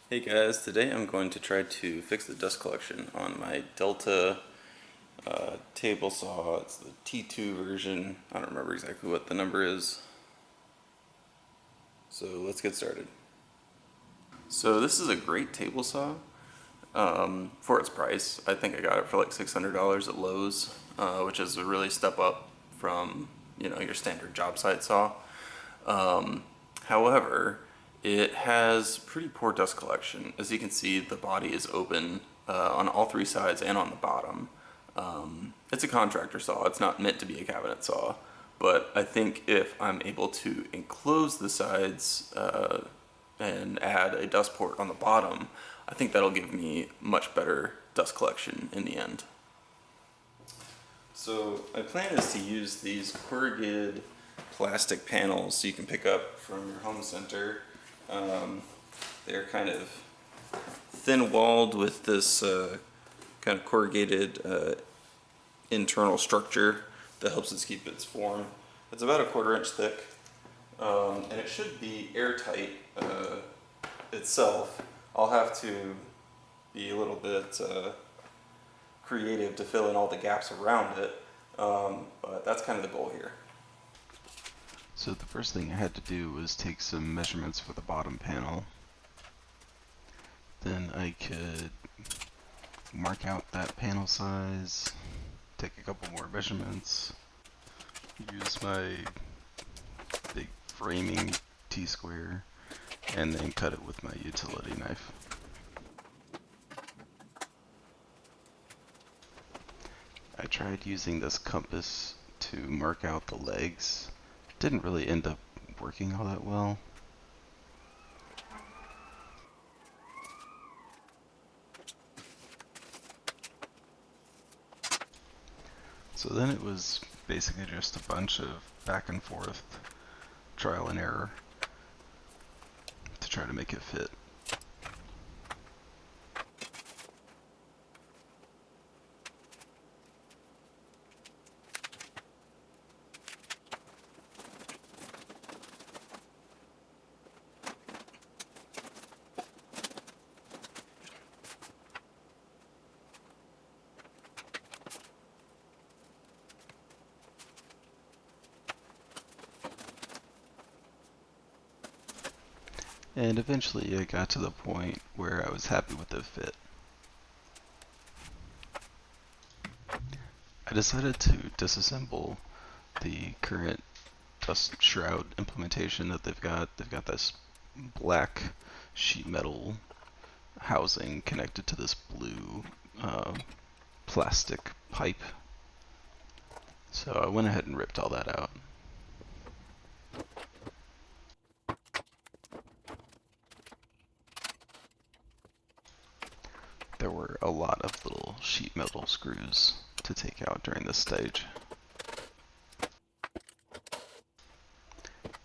Hey guys, today I'm going to try to fix the dust collection on my Delta table saw. It's the T2 version. I don't remember exactly what the number is. So let's get started. So this is a great table saw for its price. I think I got it for like $600 at Lowe's, which is a really step up from your standard job site saw. However, it has pretty poor dust collection. As you can see, the body is open on all three sides and on the bottom. It's a contractor saw, it's not meant to be a cabinet saw, but I think if I'm able to enclose the sides and add a dust port on the bottom, I think that'll give me much better dust collection in the end. So my plan is to use these corrugated plastic panels you can pick up from your home center. They're kind of thin-walled with this kind of corrugated internal structure that helps it keep its form. It's about a 1/4 inch thick, and it should be airtight itself. I'll have to be a little bit creative to fill in all the gaps around it, but that's kind of the goal here. So the first thing I had to do was take some measurements for the bottom panel. Then I could mark out that panel size, take a couple more measurements, use my big framing T-square, and then cut it with my utility knife. I tried using this compass to mark out the legs. Didn't really end up working all that well. So then it was basically just a bunch of back and forth trial and error to try to make it fit. And eventually I got to the point where I was happy with the fit. I decided to disassemble the current dust shroud implementation that they've got. They've got this black sheet metal housing connected to this blue plastic pipe. So I went ahead and ripped all that out. There were a lot of little sheet metal screws to take out during this stage.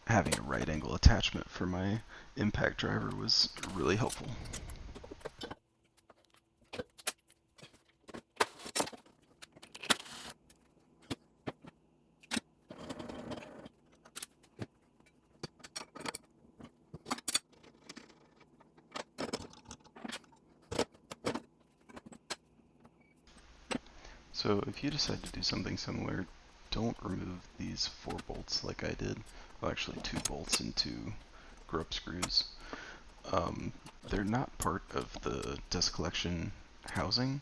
Having a right angle attachment for my impact driver was really helpful. So if you decide to do something similar, don't remove these 4 bolts like I did. Well, actually 2 bolts and 2 grub screws. They're not part of the dust collection housing.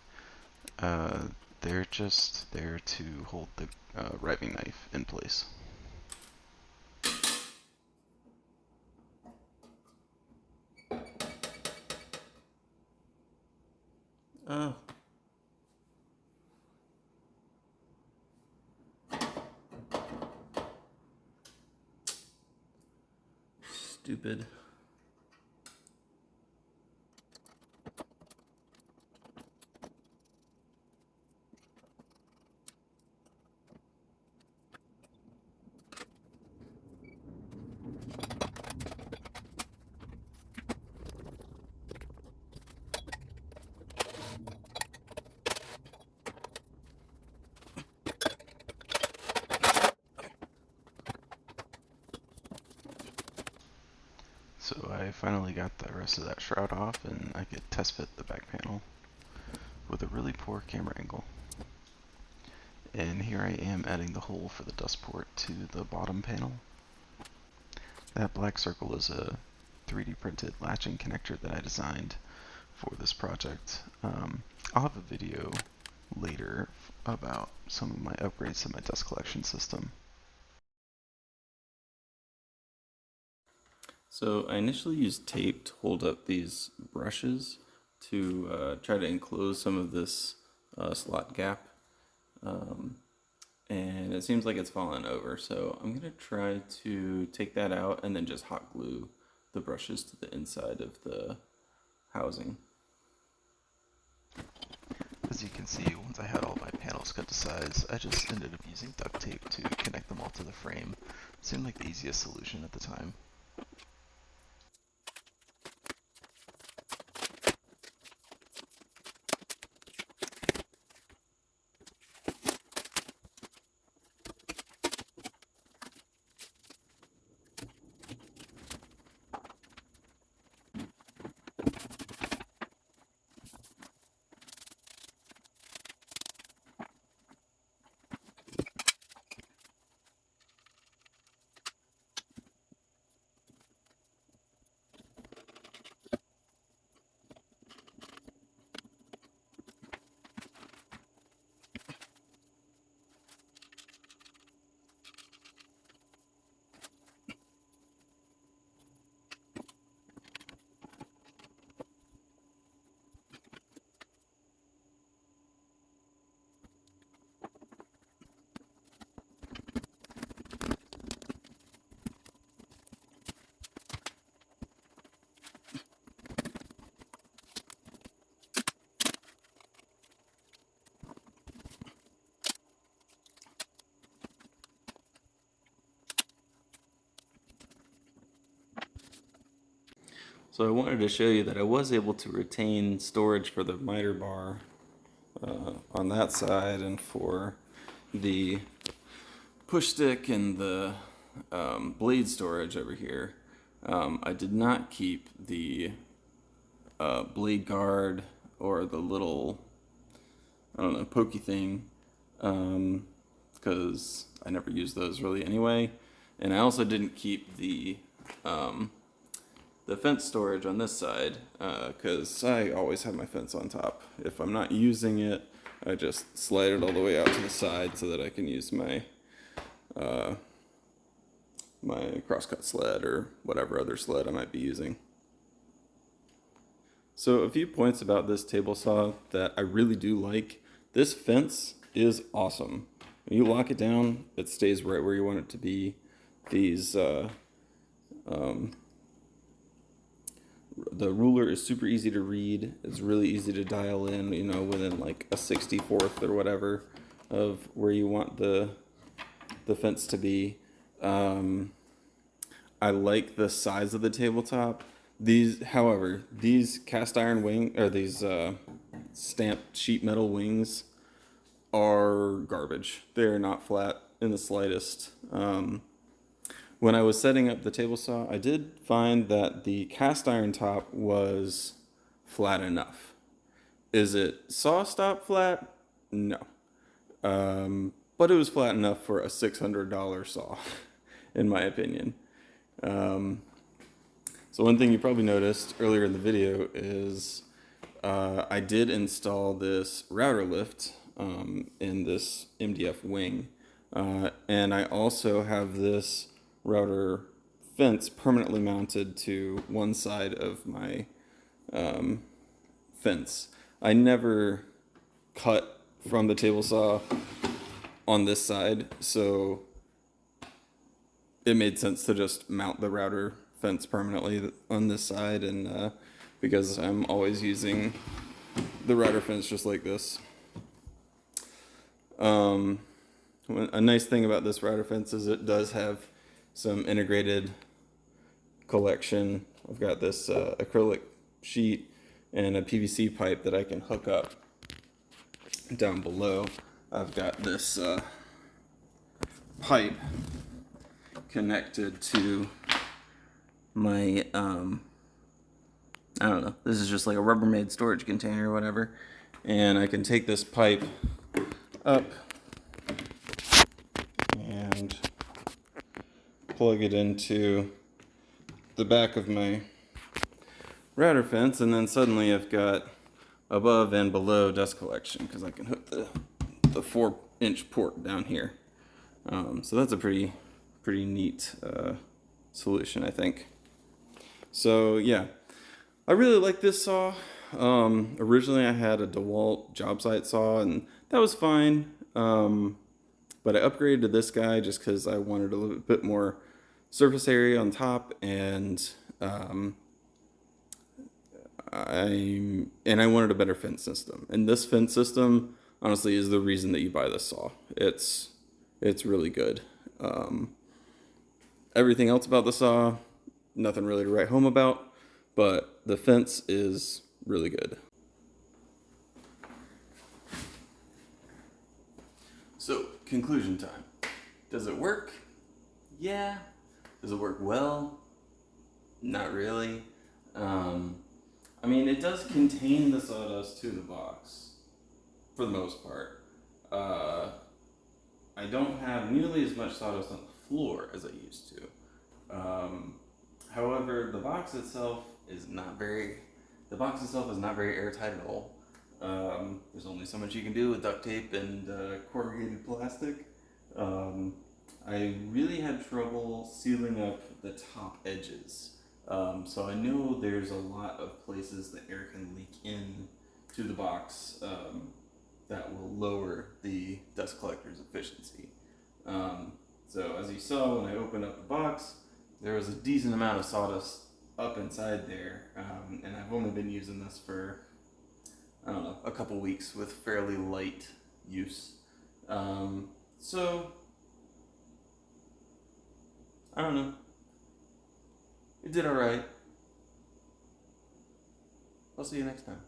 They're just there to hold the riving knife in place. Oh. Stupid. finally got the rest of that shroud off, and I could test fit the back panel with a really poor camera angle. And here I am adding the hole for the dust port to the bottom panel. That black circle is a 3D printed latching connector that I designed for this project. I'll have a video later about some of my upgrades to my dust collection system. So I initially used tape to hold up these brushes to try to enclose some of this slot gap. And it seems like it's fallen over, so I'm going to try to take that out and then just hot glue the brushes to the inside of the housing. As you can see, once I had all my panels cut to size, I just ended up using duct tape to connect them all to the frame. It seemed like the easiest solution at the time. So I wanted to show you that I was able to retain storage for the miter bar on that side, and for the push stick and the blade storage over here. I did not keep the blade guard or the little, I don't know, pokey thing, because I never use those really anyway. And I also didn't keep the fence storage on this side, because I always have my fence on top. If I'm not using it, I just slide it all the way out to the side so that I can use my my crosscut sled or whatever other sled I might be using. So a few points about this table saw that I really do like. This fence is awesome. When you lock it down, it stays right where you want it to be. These the ruler is super easy to read. It's really easy to dial in, you know, within like a 64th or whatever of where you want the fence to be. I like the size of the tabletop. However, these cast iron wing, or these stamped sheet metal wings are garbage. They're not flat in the slightest. When I was setting up the table saw, I did find that the cast iron top was flat enough. Is it saw stop flat? No. But it was flat enough for a $600 saw, in my opinion. So one thing you probably noticed earlier in the video is I did install this router lift in this MDF wing. And I also have this router fence permanently mounted to one side of my fence. I never cut from the table saw on this side, so it made sense to just mount the router fence permanently on this side, and because I'm always using the router fence just like this. A nice thing about this router fence is it does have some integrated collection. I've got this acrylic sheet and a PVC pipe that I can hook up down below. I've got this pipe connected to my I don't know. This is just like a Rubbermaid storage container or whatever. And I can take this pipe up and plug it into the back of my router fence, and then suddenly I've got above and below dust collection because I can hook the 4-inch port down here. So that's a pretty neat solution, I think. So yeah, I really like this saw. Originally I had a DeWalt job site saw, and that was fine. But I upgraded to this guy just because I wanted a little bit more surface area on top, and I wanted a better fence system. And this fence system, honestly, is the reason that you buy this saw. It's really good. Everything else about the saw, nothing really to write home about, but the fence is really good. So, conclusion time. Does it work? Yeah. Does it work well? Not really. I mean, it does contain the sawdust to the box, for the most part. I don't have nearly as much sawdust on the floor as I used to. However, the box itself is not very airtight at all. There's only so much you can do with duct tape and corrugated plastic. I really had trouble sealing up the top edges. So I know there's a lot of places that air can leak in to the box that will lower the dust collector's efficiency. So as you saw when I opened up the box, there was a decent amount of sawdust up inside there, and I've only been using this for, I don't know, a couple weeks with fairly light use. So, I don't know. It did alright. I'll see you next time.